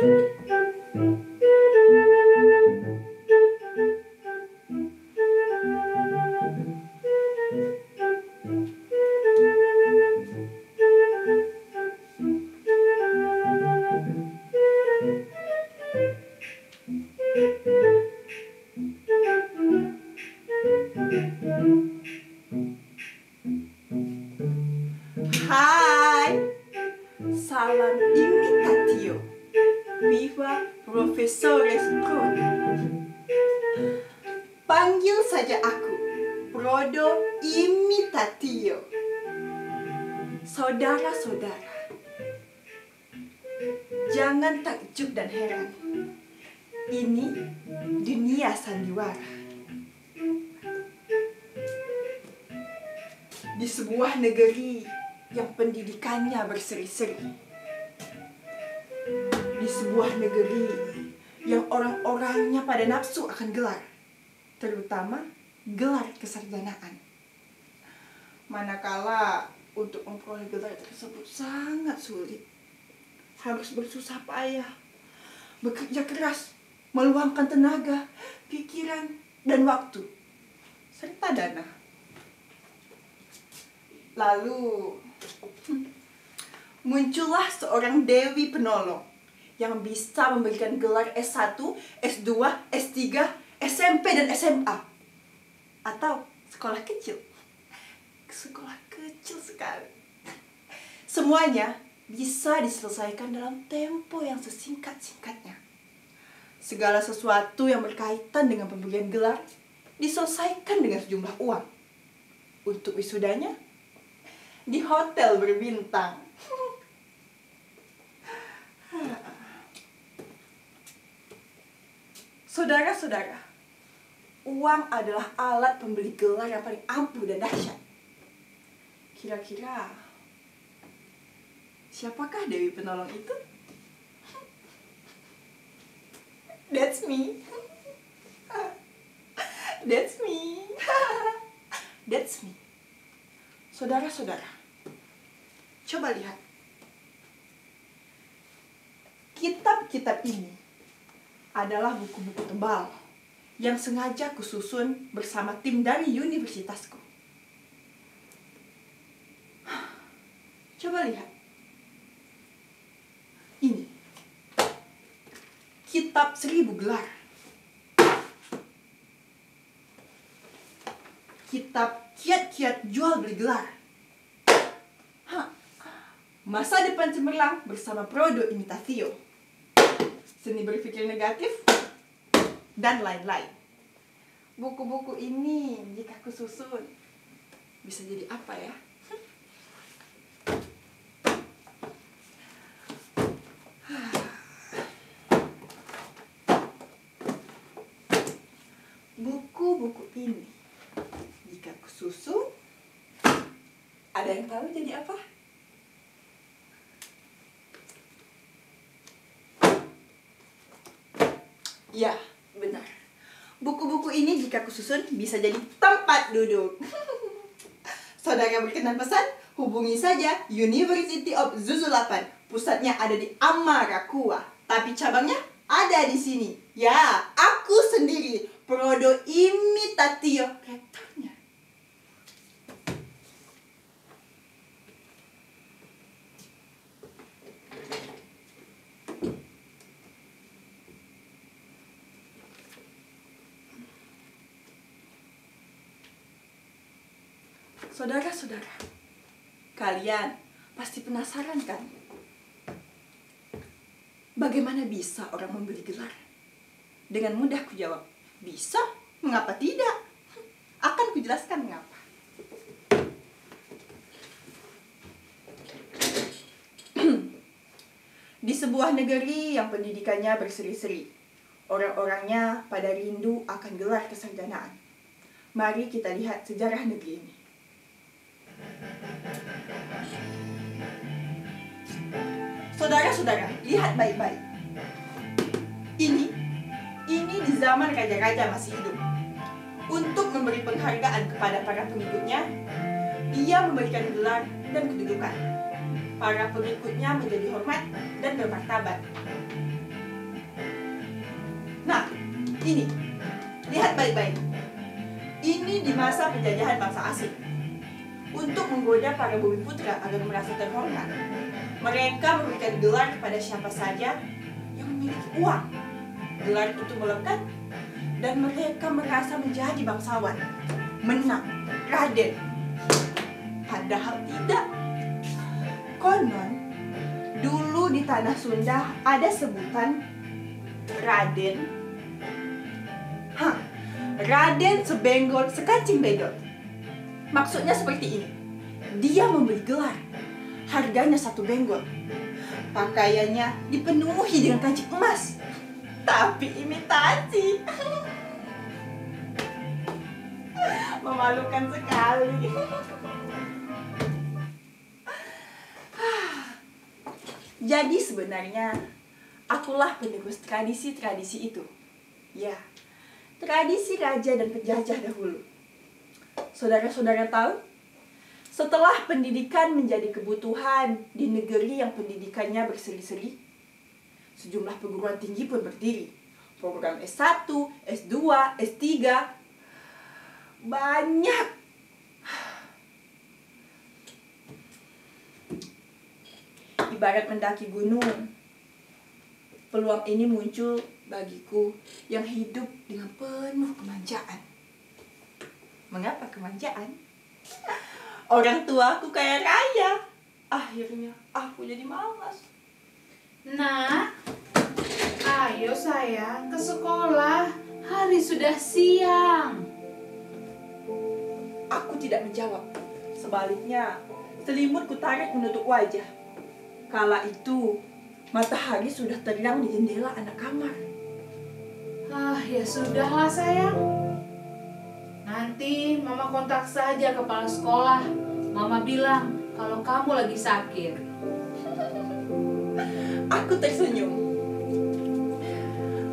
Hai, salam imitatio. Viva Profesores Pro. Panggil saja aku, Prodo Imitatio. Saudara-saudara, jangan takjub dan heran. Ini dunia sandiwara. Di sebuah negeri yang pendidikannya berseri-seri, di sebuah negeri yang orang-orangnya pada nafsu akan gelar, terutama gelar kesarjanaan. Manakala untuk memperoleh gelar tersebut sangat sulit, harus bersusah payah, bekerja keras, meluangkan tenaga, pikiran, dan waktu, serta dana. Lalu muncullah seorang Dewi Penolong yang bisa memberikan gelar S1, S2, S3, SMP, dan SMA. Atau sekolah kecil. Sekolah kecil sekali. Semuanya bisa diselesaikan dalam tempo yang sesingkat-singkatnya. Segala sesuatu yang berkaitan dengan pemberian gelar diselesaikan dengan sejumlah uang. Untuk wisudanya, di hotel berbintang. Saudara-saudara, uang adalah alat pembeli gelar yang paling ampuh dan dahsyat. Kira-kira siapakah Dewi Penolong itu? That's me. That's me. That's me. Saudara-saudara, coba lihat. Kitab-kitab ini adalah buku-buku tebal yang sengaja kususun bersama tim dari universitasku. Coba lihat. Ini. Kitab 1000 gelar. Kitab kiat-kiat jual beli gelar. Masa depan cemerlang bersama Prodo Imitatio. Seni berpikir negatif, dan lain-lain. Buku-buku ini jika aku susun bisa jadi apa ya? Buku-buku ini jika aku susun, ada yang tahu jadi apa? Ya, benar. Buku-buku ini jika kususun bisa jadi tempat duduk. Saudara berkenan pesan, hubungi saja University of Zuzulapan. Pusatnya ada di Amarakua, tapi cabangnya ada di sini. Ya, aku sendiri, Prodo Imitatio, rektornya. Saudara-saudara, kalian pasti penasaran kan? Bagaimana bisa orang membeli gelar? Dengan mudah ku jawab, bisa, mengapa tidak? Akan kujelaskan mengapa. Di sebuah negeri yang pendidikannya berseri-seri, orang-orangnya pada rindu akan gelar kesarjanaan. Mari kita lihat sejarah negeri ini. Saudara-saudara, lihat baik-baik. Ini di zaman raja-raja masih hidup. Untuk memberi penghargaan kepada para pengikutnya, ia memberikan gelar dan kedudukan. Para pengikutnya menjadi hormat dan bermartabat. Nah, ini. Lihat baik-baik. Ini di masa penjajahan bangsa asing. Untuk menggoda para bumi putra agar merasa terhormat, mereka memberikan gelar kepada siapa saja yang memiliki uang. Gelar itu melekat dan mereka merasa menjadi bangsawan, menang, Raden. Padahal tidak. Konon, dulu di tanah Sunda ada sebutan Raden. Raden sebenggol sekacing bedot. Maksudnya seperti ini. Dia membeli gelar. Harganya 1 benggol. Pakaiannya dipenuhi dengan kancing emas. Tapi imitasi. Memalukan sekali. Jadi sebenarnya akulah penebus tradisi-tradisi itu. Ya, tradisi raja dan penjajah dahulu. Saudara-saudara tahu? Setelah pendidikan menjadi kebutuhan di negeri yang pendidikannya berseri-seri, sejumlah perguruan tinggi pun berdiri. Program S1, S2, S3, banyak. Ibarat mendaki gunung. Peluang ini muncul bagiku yang hidup dengan penuh kemanjaan. Mengapa kemanjaan? Orang tuaku kaya raya. Akhirnya aku jadi malas. Nak, ayo sayang ke sekolah. Hari sudah siang. Aku tidak menjawab. Sebaliknya, selimutku tarik menutup wajah. Kala itu, matahari sudah terang di jendela anak kamar. Ya sudahlah sayang. Nanti mama kontak saja kepala sekolah. Mama bilang kalau kamu lagi sakit. Aku tersenyum.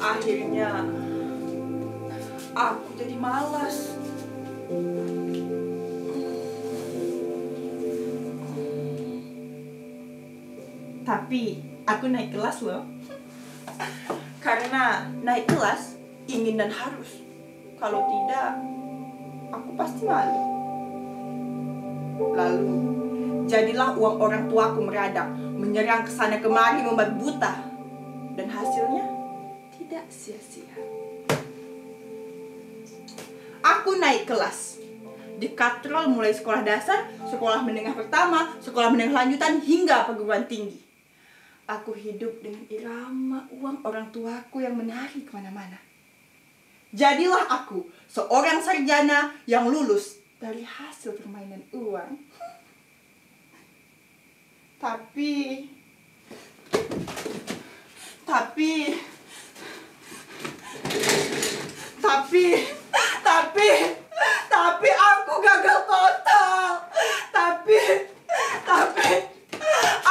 Akhirnya, aku jadi malas. Tapi aku naik kelas loh. Karena naik kelas ingin dan harus. Kalau tidak, aku pasti malu. Lalu, jadilah uang orang tuaku meradang, menyerang ke sana kemari membuat buta. Dan hasilnya tidak sia-sia. Aku naik kelas. Dikatrol mulai sekolah dasar, sekolah menengah pertama, sekolah menengah lanjutan, hingga perguruan tinggi. Aku hidup dengan irama uang orang tuaku yang menari kemana-mana. Jadilah aku seorang sarjana yang lulus dari hasil permainan uang. Tapi aku gagal total. Tapi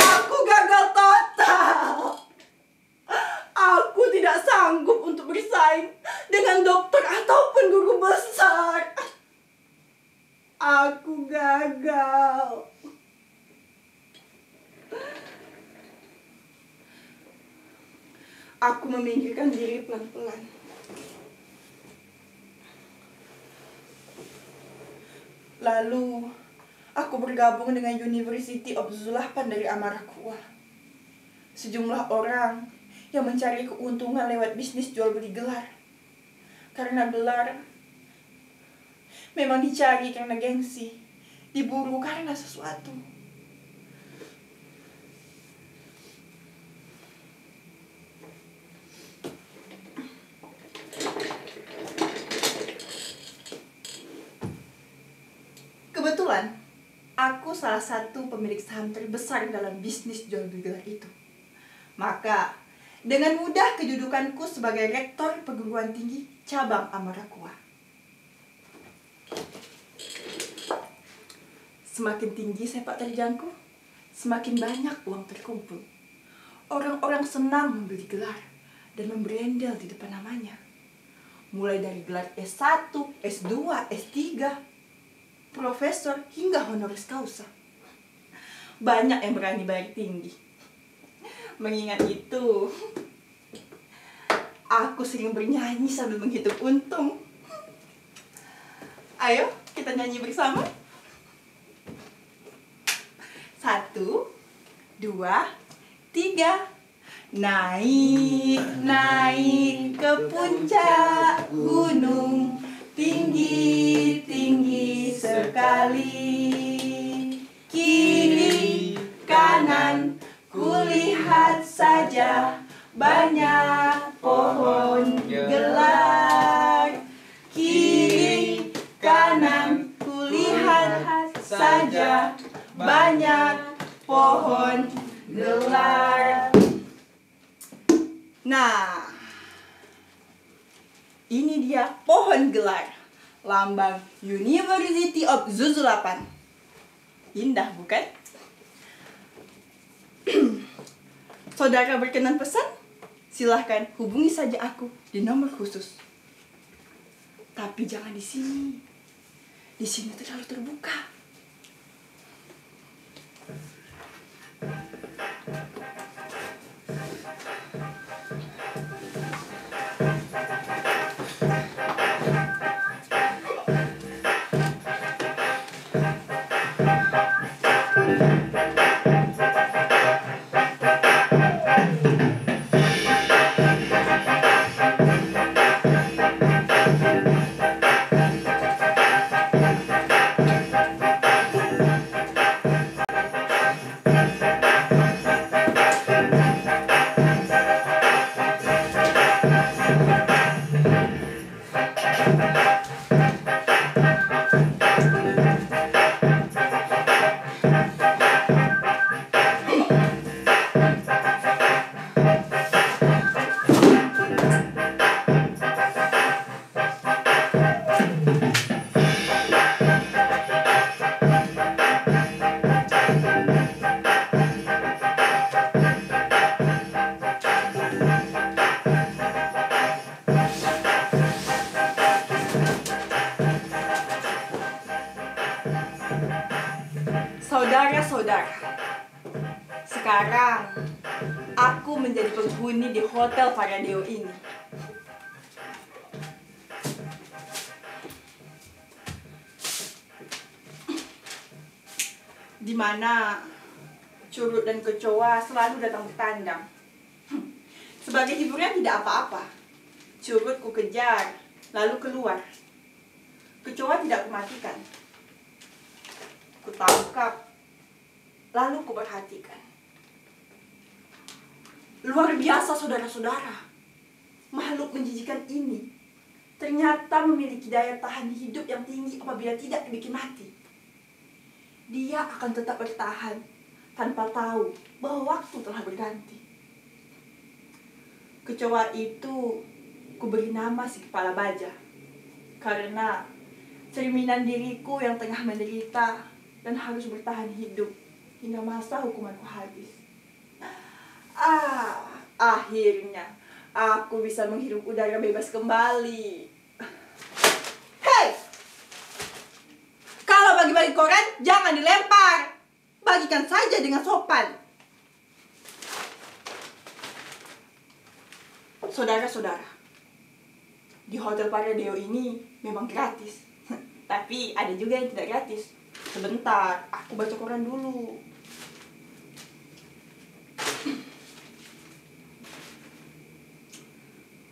aku gagal total. Aku tidak sanggup untuk bersaing dengan dokter ataupun guru besar. Aku gagal. Aku meminggirkan diri pelan-pelan. Lalu, aku bergabung dengan University of Zulapan dari Amarakuwa. Sejumlah orang yang mencari keuntungan lewat bisnis jual beli gelar. Karena gelar memang dicari karena gengsi, diburu karena sesuatu. Kebetulan, aku salah satu pemilik saham terbesar dalam bisnis jual beli gelar itu. Maka, dengan mudah kedudukanku sebagai rektor perguruan tinggi cabang Amarakuwa. Semakin tinggi sepak terjangku, semakin banyak uang terkumpul. Orang-orang senang membeli gelar dan memberendel di depan namanya. Mulai dari gelar S1, S2, S3, profesor hingga honoris causa. Banyak yang berani bayar tinggi. Mengingat itu, Aku sering bernyanyi sambil menghitung untung. Ayo, kita nyanyi bersama. 1, 2, 3. Naik, naik ke puncak gunung, tinggi, tinggi sekali. Kiri, kanan, kulihat saja banyak pohon gelar. Kiri, kanan, kulihat saja banyak pohon gelar. Nah, ini dia pohon gelar, lambang University of Zuzulapan. Indah, bukan? Saudara berkenan pesan? Silahkan hubungi saja aku di nomor khusus. Tapi jangan di sini. Di sini terlalu terbuka. Saudara-saudara, sekarang aku menjadi penghuni di Hotel Paradeo ini. Di mana Curut dan Kecoa selalu datang bertandang. Sebagai hiburan tidak apa-apa. Curut ku kejar, lalu keluar. Kecoa tidak kumatikan. Kutangkap, lalu kuperhatikan. Luar biasa saudara-saudara. Makhluk menjijikan ini ternyata memiliki daya tahan hidup yang tinggi apabila tidak dibikin mati. Dia akan tetap bertahan tanpa tahu bahwa waktu telah berganti. Kecoa itu kuberi nama si kepala baja, karena cerminan diriku yang tengah menderita dan harus bertahan hidup hingga masa hukumanku habis. Akhirnya aku bisa menghirup udara bebas kembali. Hei! Kalau bagi-bagi koran, jangan dilempar. Bagikan saja dengan sopan. Saudara-saudara, di Hotel Paradeo ini memang gratis. Tapi ada juga yang tidak gratis. Sebentar, aku baca koran dulu.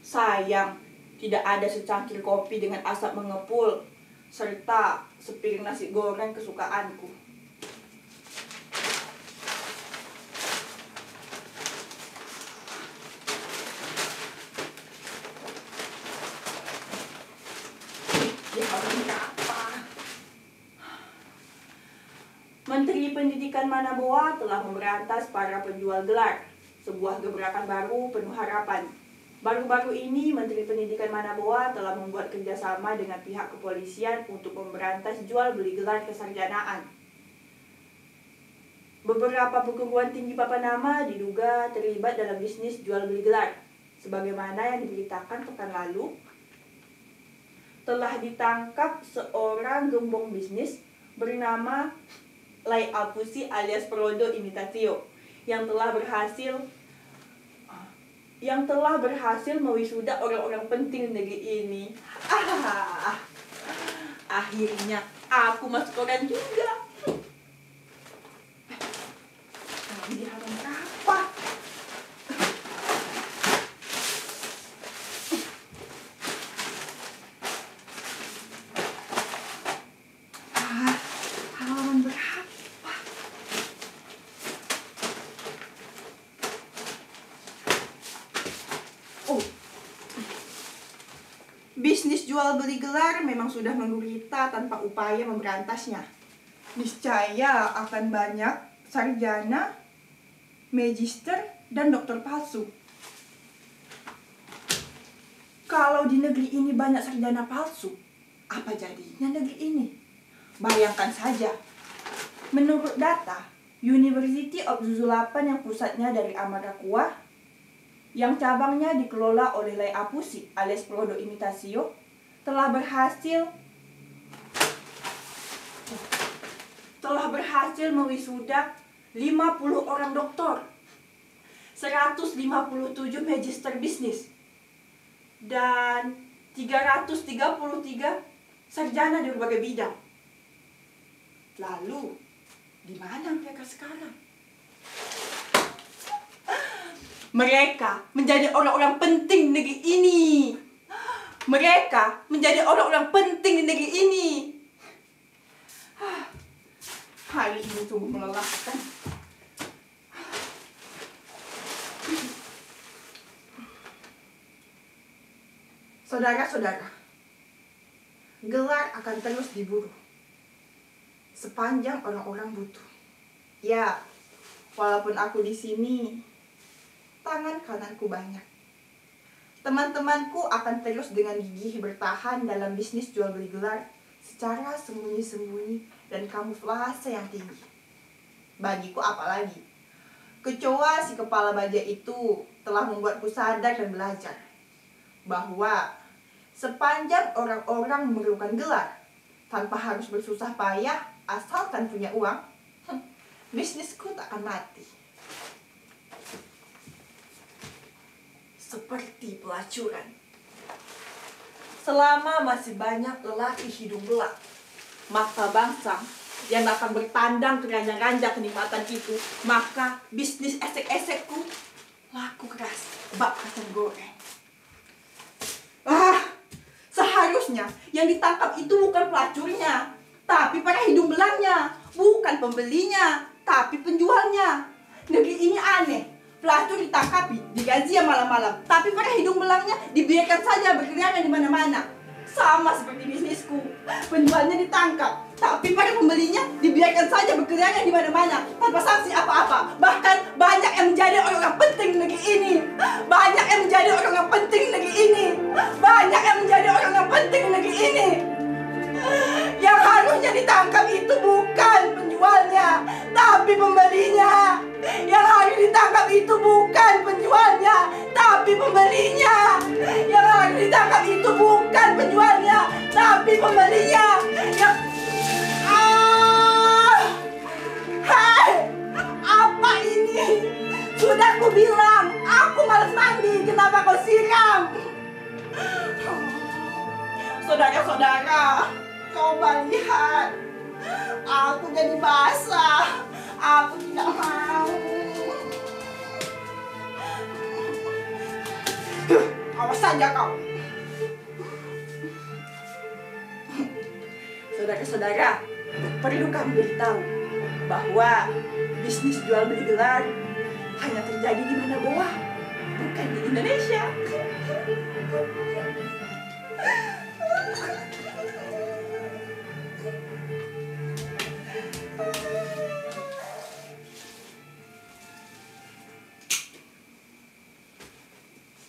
Sayang, tidak ada secangkir kopi dengan asap mengepul, serta sepiring nasi goreng kesukaanku. Menteri Pendidikan Manaboa telah memberantas para penjual gelar, sebuah gebrakan baru penuh harapan. Baru-baru ini, Menteri Pendidikan Manaboa telah membuat kerjasama dengan pihak kepolisian untuk memberantas jual beli gelar kesarjanaan. Beberapa perguruan tinggi papanama diduga terlibat dalam bisnis jual beli gelar. Sebagaimana yang diberitakan pekan lalu, telah ditangkap seorang gembong bisnis bernama Lai Apusi alias Prodo Imitatio yang telah berhasil yang telah berhasil mewisuda orang-orang penting di negeri ini. Akhirnya aku masuk koran juga. Di halaman berapa? Halaman berapa? Oh, bisnis jual beli gelar memang sudah menggurita tanpa upaya memberantasnya. Niscaya akan banyak sarjana, magister, dan dokter palsu. Kalau di negeri ini banyak sarjana palsu, apa jadinya negeri ini? Bayangkan saja. Menurut data University of Zuzulapan yang pusatnya dari Amarakuah, yang cabangnya dikelola oleh Lai Apusi alias Prodo Imitasio, telah berhasil mewisuda 50 orang doktor, 157 magister bisnis, dan 333 sarjana di berbagai bidang. Lalu, di mana mereka sekarang? Mereka menjadi orang-orang penting di negeri ini. Mereka menjadi orang-orang penting di negeri ini. Hari ini sungguh melelahkan. Saudara-saudara, gelar akan terus diburu sepanjang orang-orang butuh. Ya, walaupun aku di sini, tangan kananku banyak. Teman-temanku akan terus dengan gigih bertahan dalam bisnis jual beli gelar secara sembunyi-sembunyi dan kamuflase yang tinggi. Bagiku apalagi, kecoa si kepala baja itu telah membuatku sadar dan belajar bahwa sepanjang orang-orang memerlukan gelar tanpa harus bersusah payah asalkan punya uang, bisnisku tak akan mati. Seperti pelacuran. Selama masih banyak lelaki hidung belang, maka bangsa yang akan bertandang ke ranjang-ranjang kenikmatan itu, maka bisnis esek-esekku laku keras, bak kacang goreng. Seharusnya yang ditangkap itu bukan pelacurnya, tapi para hidung belangnya. Bukan pembelinya, tapi penjualnya. Negeri ini aneh. Pelacur ditangkapi, digaji malam-malam, tapi para hidung belangnya dibiarkan saja berkeliaran di mana-mana. Sama seperti bisnisku, penjualnya ditangkap, tapi para pembelinya dibiarkan saja berkeliaran di mana-mana tanpa sanksi apa-apa. Bahkan banyak yang menjadi orang-orang penting di negeri ini. Banyak yang menjadi orang-orang penting di negeri ini. Banyak yang menjadi orang-orang penting di negeri ini. Yang harusnya ditangkap itu bukan penjualnya, tapi pembelinya. Yang harus ditangkap itu bukan penjualnya, tapi pembelinya. Yang harus ditangkap itu bukan penjualnya, tapi pembelinya. Hai, apa ini? Sudah aku bilang, aku malas mandi. Kenapa kau siram? Saudara-saudara, coba lihat. Aku jadi basah. Aku tidak mau. Awas saja kau. Saudara-saudara, perlu kami beritahu bahwa bisnis jual beli gelar hanya terjadi di Manaboa, bukan di Indonesia.